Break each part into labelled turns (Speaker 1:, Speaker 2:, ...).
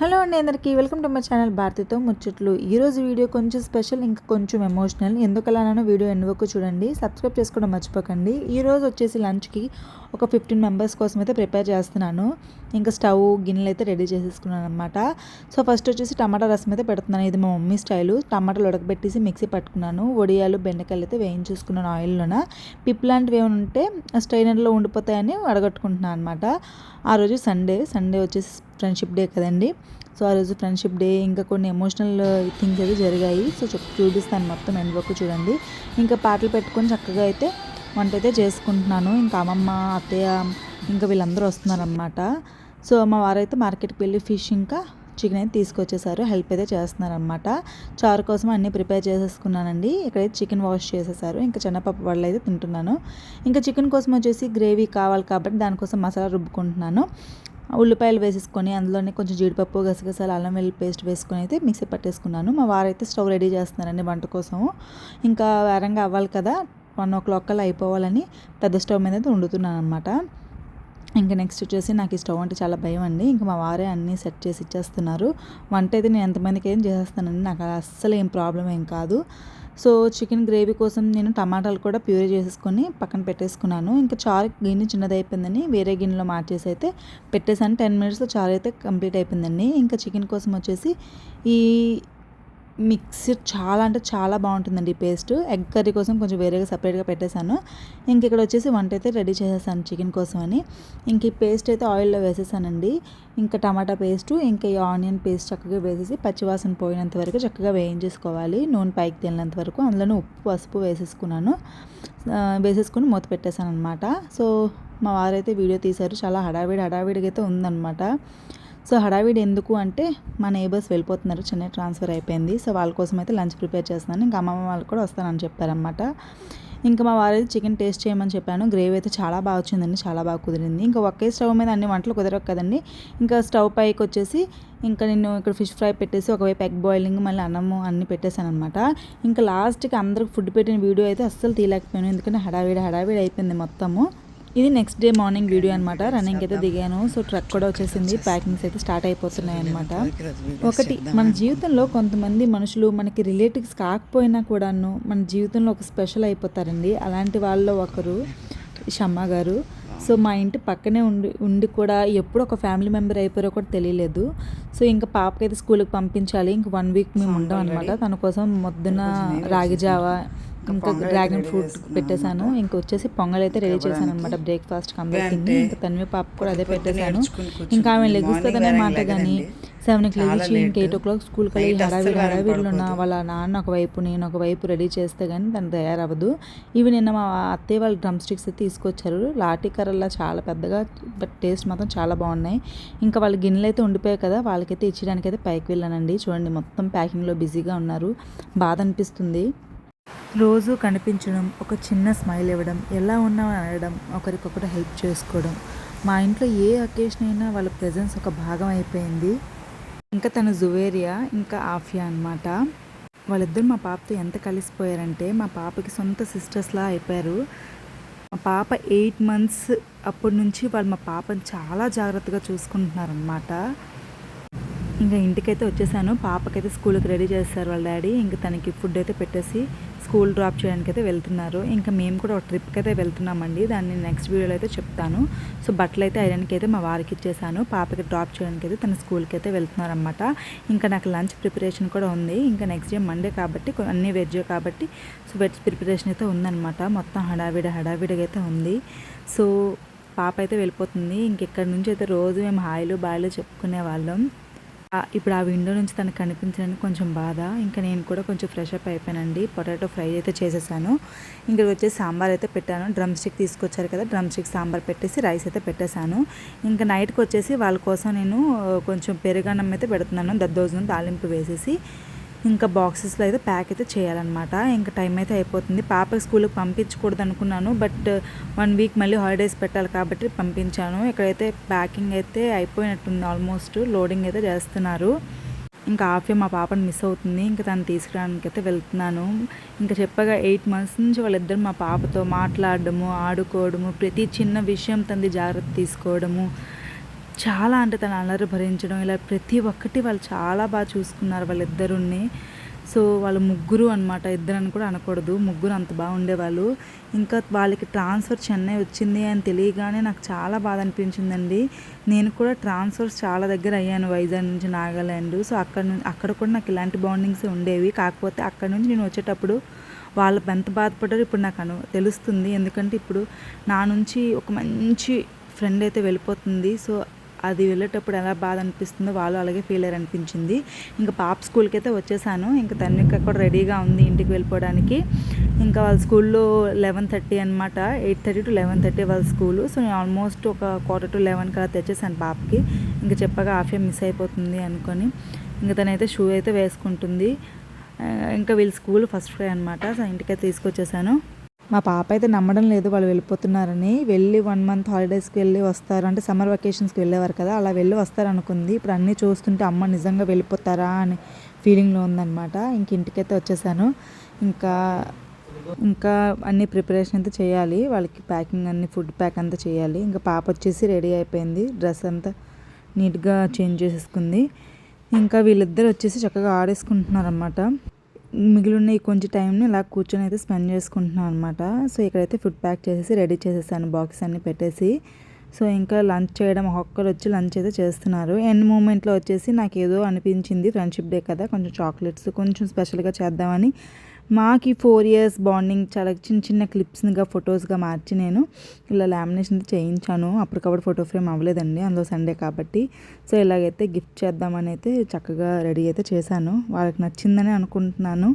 Speaker 1: Hello అండి అందరికీ welcome to my channel భారతితో ముచ్చట్లు. ఈరోజు వీడియో కొంచెం స్పెషల్, ఇంకా కొంచెం ఎమోషనల్. ఎందుకలానో వీడియో ఎండ్ వరకు చూడండి. సబ్స్క్రైబ్ చేసుకోవడం మర్చిపోకండి. ఈరోజు వచ్చేసి లంచ్కి ఒక 15 మెంబర్స్ కోసం అయితే ప్రిపేర్ చేస్తున్నాను. ఇంకా స్టవ్ గిన్నెలు అయితే రెడీ చేసేసుకున్నాను అనమాట. సో ఫస్ట్ వచ్చేసి టమాటా రసం అయితే పెడుతున్నాను. ఇది మా మమ్మీ స్టైలు. టమాటాలు ఉడకబెట్టేసి మిక్సీ పట్టుకున్నాను. వడియాలు బెండకాయలు అయితే వేయించేసుకున్నాను ఆయిల్లోన. పిప్ లాంటివి ఏమైనా ఉంటే స్ట్రైనర్లో ఉండిపోతాయని వడగట్టుకుంటున్నాను అనమాట. ఆ రోజు సండే వచ్చేసి ఫ్రెండ్షిప్ డే కదండి. సో ఆ రోజు ఫ్రెండ్షిప్ డే, ఇంకా కొన్ని ఎమోషనల్ థింగ్స్ అయితే జరిగాయి. సో చూపిస్తాను మొత్తం ఎండ్ వరకు చూడండి. ఇంకా పాటలు పెట్టుకొని చక్కగా అయితే వంట అయితే చేసుకుంటున్నాను. ఇంకా అమ్మమ్మ, అత్తయ్య, ఇంకా వీళ్ళందరూ వస్తున్నారనమాట. సో మా వారైతే మార్కెట్కి వెళ్ళి ఫిష్ ఇంకా చికెన్ అయితే తీసుకొచ్చేసారు. హెల్ప్ అయితే చేస్తున్నారనమాట. చారు కోసం అన్నీ ప్రిపేర్ చేసేసుకున్నానండి. ఇక్కడైతే చికెన్ వాష్ చేసేసారు. ఇంకా చెన్నపప్పు వడలు అయితే తింటున్నాను. ఇంకా చికెన్ కోసం వచ్చేసి గ్రేవీ కావాలి కాబట్టి దానికోసం మసాలా రుబ్బుకుంటున్నాను. ఉల్లిపాయలు వేసేసుకొని అందులోనే కొంచెం జీడిపప్పు, గసగసాలు, అల్లం వెల్లుల్లి పేస్ట్ వేసుకొని అయితే మిక్సీ పట్టేసుకున్నాను. మా వారైతే స్టవ్ రెడీ చేస్తున్నారండి వంట కోసం. ఇంకా వేరంగా అవ్వాలి కదా, 1 o'clock కల్లా అయిపోవాలని పెద్ద స్టవ్ మీద అయితే వండుతున్నాను అనమాట. ఇంకా నెక్స్ట్ వచ్చేసి నాకు ఈ స్టవ్ అంటే చాలా భయం అండి. ఇంకా మా వారే అన్నీ సెట్ చేసి ఇచ్చేస్తున్నారు. వంట అయితే నేను ఎంతమందికి ఏం చేసేస్తానండి. నాకు అస్సలు ఏం ప్రాబ్లం ఏం కాదు. సో చికెన్ గ్రేవీ కోసం నేను టమాటాలు కూడా ప్యూరీ చేసేసుకొని పక్కన పెట్టేసుకున్నాను. ఇంకా చారు గిన్నె చిన్నది అయిపోయిందని వేరే గిన్నెలో మార్చేసి అయితే పెట్టేసాను. 10 minutesలో చారు అయితే కంప్లీట్ అయిపోయిందండి. ఇంకా చికెన్ కోసం వచ్చేసి ఈ మిక్సర్ చాలా అంటే చాలా బాగుంటుందండి. ఈ పేస్ట్ ఎగ్ కర్రీ కోసం కొంచెం వేరేగా సపరేట్గా పెట్టేశాను. ఇంక ఇక్కడ వచ్చేసి వంట అయితే రెడీ చేసేసాను చికెన్ కోసం అని. ఇంక ఈ పేస్ట్ అయితే ఆయిల్లో వేసేసానండి. ఇంకా టమాటా పేస్టు, ఇంకా ఈ ఆనియన్ పేస్ట్ చక్కగా వేసేసి పచ్చివాసన పోయినంత వరకు చక్కగా వేయించేసుకోవాలి. నూనె పైకి తేలినంత వరకు. అందులోనే ఉప్పు, పసుపు వేసేసుకున్నాను. వేసేసుకుని మూత పెట్టేశాను అనమాట. సో మా వారైతే వీడియో తీశారు. చాలా హడావిడిగా అయితే ఉందన్నమాట. సో హడావిడి ఎందుకు అంటే మా నేబర్స్ వెళ్ళిపోతున్నారు, చెన్నై ట్రాన్స్ఫర్ అయిపోయింది. సో వాళ్ళ కోసం అయితే లంచ్ ప్రిపేర్ చేస్తున్నాను. ఇంకా అమ్మమ్మ వాళ్ళు కూడా వస్తానని చెప్పారనమాట. ఇంకా మా వారైతే చికెన్ టేస్ట్ చేయమని చెప్పాను. గ్రేవీ అయితే చాలా బాగా వచ్చిందండి, చాలా బాగా కుదిరింది. ఇంకా ఒకే స్టవ్ మీద అన్ని వంటలు కుదరవు కదండి. ఇంకా స్టవ్ పైకి వచ్చేసి ఇంకా నేను ఇక్కడ ఫిష్ ఫ్రై పెట్టేసి ఒకవైపు ఎగ్ బాయిలింగ్, మళ్ళీ అన్నము అన్నీ పెట్టేశాను అనమాట. ఇంకా లాస్ట్కి అందరికి ఫుడ్ పెట్టిన వీడియో అయితే అస్సలు తీయలేకపోయాను, ఎందుకంటే హడావిడి అయిపోయింది మొత్తము. ఇది నెక్స్ట్ డే మార్నింగ్ వీడియో అనమాట. రన్నింగ్ అయితే దిగాను. సో ట్రక్ కూడా వచ్చేసింది. ప్యాకింగ్స్ అయితే స్టార్ట్ అయిపోతున్నాయి అనమాట. ఒకటి, మన జీవితంలో కొంతమంది మనుషులు మనకి రిలేటివ్స్ కాకపోయినా కూడాను మన జీవితంలో ఒక స్పెషల్ అయిపోతారండి. అలాంటి వాళ్ళలో ఒకరు షమ్మ గారు. సో మా ఇంటి పక్కనే ఉండి కూడా ఎప్పుడు ఒక ఫ్యామిలీ మెంబర్ అయిపోయారో కూడా తెలియలేదు. సో ఇంకా పాపకైతే స్కూల్కి పంపించాలి. ఇంక 1 week మేము ఉండం అనమాట. తన కోసం మొద్దున రాగి జావా, ఇంకా డ్రాగన్ ఫ్రూట్ పెట్టేశాను. ఇంక వచ్చేసి పొంగల్ అయితే రెడీ చేశాను అనమాట. Breakfast complete. ఇంకా తన్వి పాప కూడా అదే పెట్టేశాను. ఇంకా ఆమె లెగుస్తుందనే మాట కానీ 7కి లేచి ఇంకా 8 o'clock స్కూల్కి వెళ్ళి హడావిడిలో ఉన్న వాళ్ళ నాన్న ఒకవైపు, నేను ఒకవైపు రెడీ చేస్తే కానీ తను తయారవ్వదు. ఇవి నిన్న మా అత్తయ్య వాళ్ళు డ్రమ్ స్టిక్స్ అయితే తీసుకొచ్చారు. లాఠీ కర్రల్లా చాలా పెద్దగా, బట్ టేస్ట్ మాత్రం చాలా బాగున్నాయి. ఇంకా వాళ్ళ గిన్నెలు అయితే ఉండిపోయాయి కదా, వాళ్ళకైతే ఇచ్చడానికి అయితే పైకి వెళ్ళానండి. చూడండి మొత్తం ప్యాకింగ్లో బిజీగా ఉన్నారు. బాధ అనిపిస్తుంది. రోజు కనిపించడం, ఒక చిన్న స్మైల్ ఇవ్వడం, ఎలా ఉన్నామని అడగడం, ఒకరికొకరు హెల్ప్ చేసుకోవడం, మా ఇంట్లో ఏ అకేషన్ అయినా వాళ్ళ ప్రెజెన్స్ ఒక భాగం అయిపోయింది. ఇంకా తను జువేరియా, ఇంకా ఆఫియా అనమాట. వాళ్ళిద్దరు మా పాపతో ఎంత కలిసిపోయారంటే మా పాపకి సొంత సిస్టర్స్లా అయిపోయారు. మా పాప 8 months అప్పటి నుంచి వాళ్ళు మా పాపని చాలా జాగ్రత్తగా చూసుకుంటున్నారనమాట. ఇంకా ఇంటికైతే వచ్చేసాను. పాపకైతే స్కూల్కి రెడీ చేస్తారు వాళ్ళ డాడీ. ఇంకా తనకి ఫుడ్ అయితే పెట్టేసి స్కూల్ డ్రాప్ చేయడానికి అయితే వెళ్తున్నారు. ఇంకా మేము కూడా ఒక ట్రిప్కి అయితే వెళ్తున్నామండి. దాన్ని నెక్స్ట్ వీడియోలో అయితే చెప్తాను. సో బట్టలు అయితే ఐరన్కి అయితే మా వారికి ఇచ్చేసాను. పాపకి డ్రాప్ చేయడానికి అయితే తన స్కూల్కి అయితే వెళ్తున్నారనమాట. ఇంకా నాకు లంచ్ ప్రిపరేషన్ కూడా ఉంది. ఇంకా నెక్స్ట్ డే మండే కాబట్టి అన్నీ వెజ్ కాబట్టి సో వెజ్ ప్రిపరేషన్ అయితే ఉందన్నమాట. మొత్తం హడావిడిగా అయితే ఉంది. సో పాప అయితే వెళ్ళిపోతుంది. ఇంకెక్కడి నుంచి అయితే రోజు మేము హాయిలు బాయిలు చెప్పుకునే వాళ్ళం. ఇప్పుడు ఆ విండో నుంచి తనకు కనిపించడానికి కొంచెం బాధ. ఇంకా నేను కూడా కొంచెం ఫ్రెష్ అప్ అయిపోయానండి. పొటాటో ఫ్రై అయితే చేసేసాను. ఇంకా వచ్చేసి సాంబార్ అయితే పెట్టాను. డ్రమ్ స్టిక్ తీసుకొచ్చారు కదా, డ్రమ్ స్టిక్ సాంబార్ పెట్టేసి రైస్ అయితే పెట్టేశాను. ఇంకా నైట్కి వచ్చేసి వాళ్ళ కోసం నేను కొంచెం పెరుగన్నం అయితే పెడుతున్నాను. దద్దోజనం తాలింపు వేసేసి ఇంకా బాక్సెస్లో అయితే ప్యాక్ అయితే చేయాలన్నమాట. ఇంకా టైం అయితే అయిపోతుంది. పాపకి స్కూల్కి పంపించకూడదు అనుకున్నాను, బట్ 1 week మళ్ళీ హాలిడేస్ పెట్టాలి కాబట్టి పంపించాను. ఇక్కడైతే ప్యాకింగ్ అయితే అయిపోయినట్టుంది. ఆల్మోస్ట్ లోడింగ్ అయితే చేస్తున్నారు. ఇంకా ఆఫ్య మా పాపను మిస్ అవుతుంది. ఇంకా తను తీసుకురావడానికి అయితే వెళ్తున్నాను. ఇంకా చెప్పగా 8 months నుంచి వాళ్ళిద్దరు మా పాపతో మాట్లాడడము, ఆడుకోవడము, ప్రతి చిన్న విషయం తనది జాగ్రత్త తీసుకోవడము, చాలా అంటే తన అల్లరి భరించడం ఇలా ప్రతి ఒక్కటి వాళ్ళు చాలా బాగా చూసుకున్నారు వాళ్ళిద్దరుని. సో వాళ్ళు ముగ్గురు అనమాట, ఇద్దరని కూడా అనకూడదు, ముగ్గురు అంత బాగా ఉండేవాళ్ళు. ఇంకా వాళ్ళకి ట్రాన్స్ఫర్ చెన్నై వచ్చింది అని తెలియగానే నాకు చాలా బాధ అనిపించిందండి. నేను కూడా ట్రాన్స్ఫర్స్ చాలా దగ్గర అయ్యాను, వైజాగ్ నుంచి నాగాల్యాండ్. సో అక్కడ కూడా నాకు ఇలాంటి బాండింగ్స్ ఉండేవి. కాకపోతే అక్కడ నుంచి నేను వచ్చేటప్పుడు వాళ్ళు ఎంత బాధపడ్డారో ఇప్పుడు నాకు తెలుస్తుంది. ఎందుకంటే ఇప్పుడు నా నుంచి ఒక మంచి ఫ్రెండ్ అయితే వెళ్ళిపోతుంది. సో అది వెళ్ళేటప్పుడు ఎలా బాధ అనిపిస్తుందో వాళ్ళు అలాగే ఫీల్ అయ్యారు అనిపించింది. ఇంకా పాప స్కూల్కి అయితే వచ్చేసాను. ఇంకా తన్విక కూడా రెడీగా ఉంది ఇంటికి వెళ్ళిపోవడానికి. ఇంకా వాళ్ళ స్కూల్లో 11:30 అనమాట, 8:30 to 11:30 వాళ్ళ స్కూలు. సో నేను ఆల్మోస్ట్ ఒక 10:45 కలా తెచ్చేసాను పాపకి. ఇంకా చెప్పగా హాఫ్ మిస్ అయిపోతుంది అనుకొని ఇంకా తనైతే షూ అయితే వేసుకుంటుంది. ఇంకా వీళ్ళ స్కూల్ ఫస్ట్ డే అనమాట. సో ఇంటికైతే తీసుకొచ్చేసాను. మా పాప అయితే నమ్మడం లేదు వాళ్ళు వెళ్ళిపోతున్నారని. వెళ్ళి 1 month హాలిడేస్కి వెళ్ళి వస్తారు, అంటే సమ్మర్ వెకేషన్స్కి వెళ్ళేవారు కదా, అలా వెళ్ళి వస్తారు అనుకుంది. ఇప్పుడు అన్నీ చూస్తుంటే అమ్మ నిజంగా వెళ్ళిపోతారా అని ఫీలింగ్లో ఉందన్నమాట. ఇంక ఇంటికైతే వచ్చేసాను. ఇంకా అన్ని ప్రిపరేషన్ అయితే చేయాలి వాళ్ళకి, ప్యాకింగ్ అన్ని ఫుడ్ ప్యాక్ అంతా చేయాలి. ఇంకా పాప వచ్చేసి రెడీ అయిపోయింది, డ్రెస్ అంతా నీట్గా చేంజ్ చేసేసుకుంది. ఇంకా వీళ్ళిద్దరు వచ్చేసి చక్కగా ఆడేసుకుంటున్నారు అన్నమాట. మిగిలిన ఈ కొంచెం టైంని ఇలా కూర్చొని అయితే స్పెండ్ చేసుకుంటున్నాను అనమాట. సో ఇక్కడైతే ఫుడ్ ప్యాక్ చేసేసి రెడీ చేసేసాను, బాక్స్ అన్ని పెట్టేసి. సో ఇంకా లంచ్ చేయడం, ఒక్కొక్కరు వచ్చి లంచ్ అయితే చేస్తున్నారు. ఎండ్ మూమెంట్లో వచ్చేసి నాకు ఏదో అనిపించింది, ఫ్రెండ్షిప్ డే కదా, కొంచెం చాక్లెట్స్ కొంచెం స్పెషల్గా చేద్దామని మాకు ఈ 4 years బాండింగ్ చాలా చిన్న చిన్న క్లిప్స్గా ఫొటోస్గా మార్చి నేను ఇలా లామినేషన్ చేయించాను. అప్పటికప్పుడు ఫోటో ఫ్రేమ్ అవ్వలేదండి, అందులో సండే కాబట్టి. సో ఇలాగైతే గిఫ్ట్ చేద్దామని అయితే చక్కగా రెడీ అయితే చేశాను. వాళ్ళకి నచ్చిందని అనుకుంటున్నాను.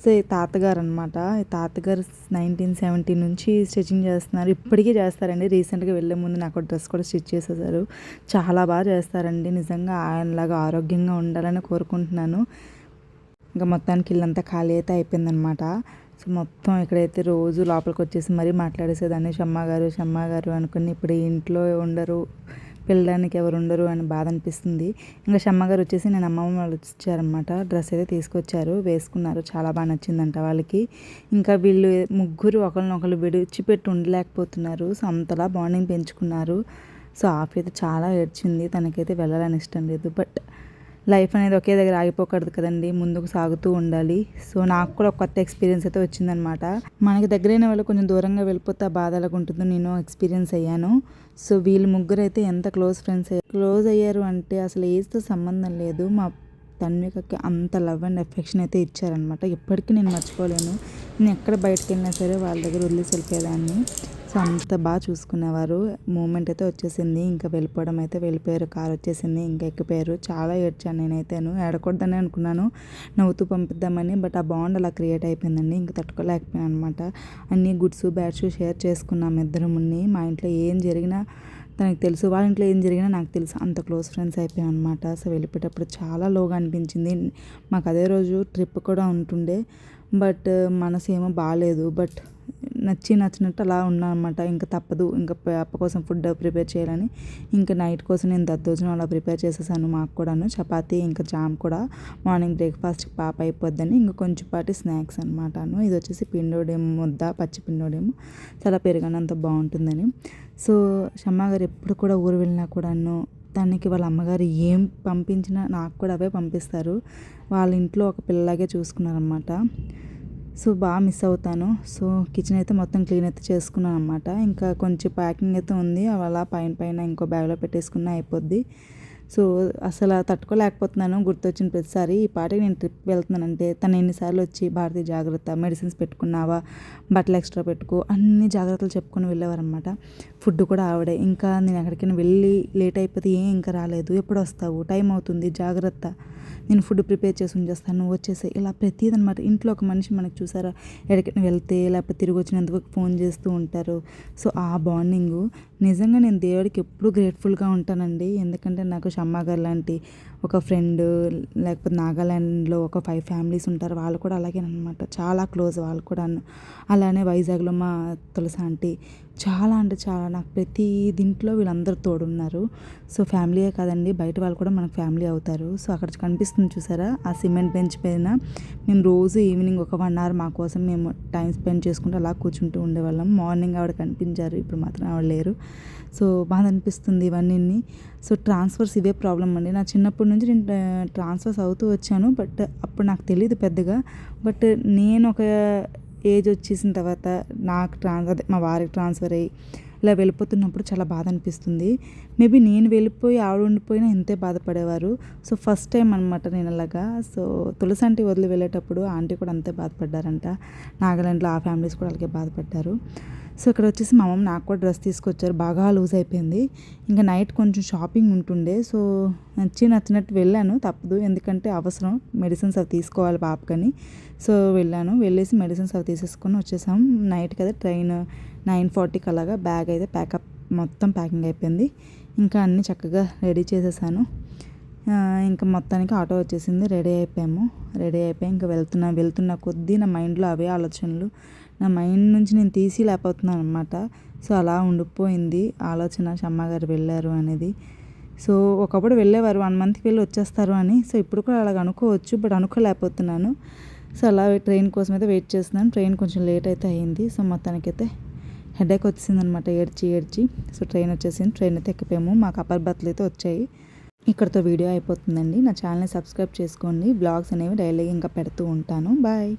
Speaker 1: సో ఈ తాతగారు అనమాట, ఈ తాతగారు 1970 నుంచి స్టిచ్చింగ్ చేస్తున్నారు, ఇప్పటికీ చేస్తారండి. రీసెంట్గా వెళ్ళే ముందు నాకు డ్రెస్ కూడా స్టిచ్ చేసేసారు. చాలా బాగా చేస్తారండి. నిజంగా ఆయనలాగా ఆరోగ్యంగా ఉండాలని కోరుకుంటున్నాను. ఇంకా మొత్తానికి ఇల్లంతా ఖాళీ అయితే అయిపోయిందనమాట. సో మొత్తం ఇక్కడైతే రోజు లోపలికి వచ్చేసి మరీ మాట్లాడేసేదాన్ని, షమ్మ గారు అనుకుని. ఇప్పుడు ఇంట్లో ఉండరు, పిల్లడానికి ఎవరు ఉండరు అని బాధ అనిపిస్తుంది. ఇంకా షమ్మ గారు వచ్చేసి నేను అమ్మమ్మ వాళ్ళు వచ్చారనమాట, డ్రెస్ అయితే తీసుకొచ్చారు, వేసుకున్నారు, చాలా బాగా నచ్చిందంట వాళ్ళకి. ఇంకా వీళ్ళు ముగ్గురు ఒకరినొకరు విడిచిపెట్టి ఉండలేకపోతున్నారు. సో అంతలా బాండింగ్ పెంచుకున్నారు. సో ఆఫ్ అయితే చాలా ఏడ్చింది, తనకైతే వెళ్ళాలని ఇష్టం లేదు. బట్ లైఫ్ అనేది ఒకే దగ్గర ఆగిపోకూడదు కదండి, ముందుకు సాగుతూ ఉండాలి. సో నాకు కూడా ఒక కొత్త ఎక్స్పీరియన్స్ అయితే వచ్చిందనమాట. మనకి దగ్గరైన వాళ్ళు కొంచెం దూరంగా వెళ్ళిపోతే బాధ ఎలాగ ఉంటుందో నేను ఎక్స్పీరియన్స్ అయ్యాను. సో వీళ్ళు ముగ్గురు అయితే ఎంత క్లోజ్ అయ్యారు అంటే అసలు ఏజ్తో సంబంధం లేదు. మా తన్వికకి అంత లవ్ అండ్ ఎఫెక్షన్ అయితే ఇచ్చారనమాట. ఎప్పటికీ నేను మర్చిపోలేను. నేను ఎక్కడ బయటకు వెళ్ళినా సరే వాళ్ళ దగ్గర వదిలేసి వెళ్ళిపోయేదాన్ని. సో అంత బాగా చూసుకునేవారు. మూమెంట్ అయితే వచ్చేసింది, ఇంకా వెళ్ళిపోవడం అయితే వెళ్ళిపోయారు, కార్ వచ్చేసింది, ఇంకా ఎక్కిపోయారు. చాలా ఏడ్చాను నేనైతేను, ఏడకూడదని అనుకున్నాను, నవ్వుతూ పంపిద్దామని. బట్ ఆ బాండ్ అలా క్రియేట్ అయిపోయిందండి, ఇంకా తట్టుకోలేకపోయాను అనమాట. అన్నీ గుడ్స్ బ్యాడ్స్ షేర్ చేసుకున్నాం ఇద్దరముని. మా ఇంట్లో ఏం జరిగినా తనకు తెలుసు, వాళ్ళ ఇంట్లో ఏం జరిగినా నాకు తెలుసు, అంత క్లోజ్ ఫ్రెండ్స్ అయిపోయాం అనమాట. సో వెళ్ళిపోయేటప్పుడు చాలా లోగా అనిపించింది. మాకు అదే రోజు ట్రిప్ కూడా ఉంటుండే, బట్ మనసు ఏమో బాగాలేదు. బట్ నచ్చినట్టు అలా ఉన్నాను అనమాట. ఇంకా తప్పదు, ఇంకా పాప కోసం ఫుడ్ ప్రిపేర్ చేయాలని ఇంకా నైట్ కోసం నేను దద్దోజనం అలా ప్రిపేర్ చేసేసాను. మాకు కూడాను చపాతీ ఇంకా జామ్ కూడా మార్నింగ్ బ్రేక్ఫాస్ట్ పాప అయిపోద్దని ఇంకా కొంచెం పాటి స్నాక్స్ అనమాట. ఇది వచ్చేసి పిండోడేమో ముద్ద, పచ్చి పిండోడేమో చాలా పెరగనంత బాగుంటుందని. సో షమ్మ గారు ఎప్పుడు కూడా ఊరు వెళ్ళినా కూడాను తనకి వాళ్ళ అమ్మగారు ఏం పంపించినా నాకు కూడా అవే పంపిస్తారు. వాళ్ళ ఇంట్లో ఒక పిల్లలాగే చూసుకున్నారనమాట. సో బాగా మిస్ అవుతాను. సో కిచెన్ అయితే మొత్తం క్లీన్ అయితే చేసుకున్నాను అనమాట. ఇంకా కొంచెం ప్యాకింగ్ అయితే ఉంది, అవి అలా పైన ఇంకో బ్యాగ్లో పెట్టేసుకున్నా అయిపోద్ది. సో అసలు తట్టుకోలేకపోతున్నాను, గుర్తొచ్చిన ప్రతిసారి. ఈ పాటికి నేను ట్రిప్ వెళ్తున్నానంటే తను ఎన్నిసార్లు వచ్చి భారతి జాగ్రత్త, మెడిసిన్స్ పెట్టుకున్నావా, బట్టలు ఎక్స్ట్రా పెట్టుకో, అన్ని జాగ్రత్తలు చెప్పుకొని వెళ్ళేవారనమాట. ఫుడ్ కూడా ఆవిడే. ఇంకా నేను ఎక్కడికైనా వెళ్ళి లేట్ అయిపోతే ఇంకా రాలేదు, ఎప్పుడు వస్తావు, టైం అవుతుంది, జాగ్రత్త, నేను ఫుడ్ ప్రిపేర్ చేసి ఉంచేస్తాను, నువ్వు వచ్చేసి, ఇలా ప్రతిదీ అనమాట. ఇంట్లో ఒక మనిషి మనకు చూసారా, ఎక్కడికైనా వెళ్తే లేకపోతే తిరిగి వచ్చినందుకు ఫోన్ చేస్తూ ఉంటారు. సో ఆ బాండింగు నిజంగా నేను దేవుడికి ఎప్పుడూ గ్రేట్ఫుల్గా ఉంటానండి. ఎందుకంటే నాకు షమ్మ గారు లాంటి ఒక ఫ్రెండ్, లేకపోతే నాగాల్యాండ్లో ఒక 5 families ఉంటారు, వాళ్ళు కూడా అలాగే అనమాట, చాలా క్లోజ్ వాళ్ళు కూడా. అలానే వైజాగ్లో మా తులసి ఆంటీ, చాలా అంటే చాలా నాకు ప్రతి దీంట్లో వీళ్ళందరూ తోడున్నారు. సో ఫ్యామిలీయే కాదండి, బయట వాళ్ళు కూడా మనకు ఫ్యామిలీ అవుతారు. సో అక్కడ కనిపిస్తుంది చూసారా, ఆ సిమెంట్ బెంచ్ పైన మేము రోజు ఈవినింగ్ ఒక 1 అవర్ మా కోసం మేము టైం స్పెండ్ చేసుకుంటూ అలా కూర్చుంటూ ఉండేవాళ్ళం. మార్నింగ్ ఆవిడ కనిపించారు, ఇప్పుడు మాత్రం ఆవిడ లేరు. సో బాధ అనిపిస్తుంది ఇవన్నీ. సో ట్రాన్స్ఫర్స్ ఇవే ప్రాబ్లం అండి. నా చిన్నప్పటి నుంచి నేను ట్రాన్స్ఫర్స్ అవుతూ వచ్చాను. బట్ అప్పుడు నాకు తెలియదు పెద్దగా. బట్ నేను ఒక ఏజ్ వచ్చేసిన తర్వాత నాకు అదే మా వారికి ట్రాన్స్ఫర్ అయ్యి ఇలా వెళ్ళిపోతున్నప్పుడు చాలా బాధ అనిపిస్తుంది. మేబీ నేను వెళ్ళిపోయి ఆవిడ ఉండిపోయినా ఇంతే బాధపడేవారు. సో ఫస్ట్ టైం అనమాట నేను అలాగా. సో తులసి ఆంటీ వదిలి వెళ్ళేటప్పుడు ఆంటీ కూడా అంతే బాధపడ్డారంట. నాగాలాండ్లో ఆ ఫ్యామిలీస్ కూడా అలాగే బాధపడ్డారు. సో ఇక్కడ వచ్చేసి మా అమ్మ నాకు కూడా డ్రెస్ తీసుకొచ్చారు, బాగా లూజ్ అయిపోయింది. ఇంకా నైట్ కొంచెం షాపింగ్ ఉంటుండే, సో నచ్చినట్టు వెళ్ళాను, తప్పదు ఎందుకంటే అవసరం, మెడిసిన్స్ అవి తీసుకోవాలి పాపకని. సో వెళ్ళేసి మెడిసిన్స్ అవి తీసేసుకొని వచ్చేసాం. నైట్ కదా ట్రైన్ 9:40కి అలాగా బ్యాగ్ అయితే మొత్తం ప్యాకింగ్ అయిపోయింది. ఇంకా అన్నీ చక్కగా రెడీ చేసేసాను. ఇంకా మొత్తానికి ఆటో వచ్చేసింది, రెడీ అయిపోయి ఇంకా వెళ్తున్న కొద్దీ నా మైండ్లో అవే ఆలోచనలు, నా మైండ్ నుంచి నేను లేకపోతున్నాను అనమాట. సో అలా ఉండిపోయింది ఆలోచన, షమ్మగారు వెళ్ళారు అనేది. సో ఒకప్పుడు వెళ్ళేవారు 1 మంత్కి వెళ్ళి వచ్చేస్తారు అని. సో ఇప్పుడు కూడా అలాగ అనుకోవచ్చు, బట్ అనుకోలేకపోతున్నాను. సో అలా ట్రైన్ కోసం అయితే వెయిట్ చేస్తున్నాను. ట్రైన్ కొంచెం లేట్ అయితే అయింది. సో మొత్తానికైతే హెడేక్ వచ్చిందనమాట, ఏడ్చి. సో ట్రైన్ వచ్చేసింది, ట్రైన్ అయితే ఎక్కిపోయాము. మాకు అప్పర్ బర్త్లు అయితే వచ్చాయి. ఇక్కడితో వీడియో అయిపోతుందండి. నా ఛానల్ని సబ్స్క్రైబ్ చేసుకోండి. బ్లాగ్స్ అనేవి డైలీ ఇంకా పెడుతూ ఉంటాను. బాయ్.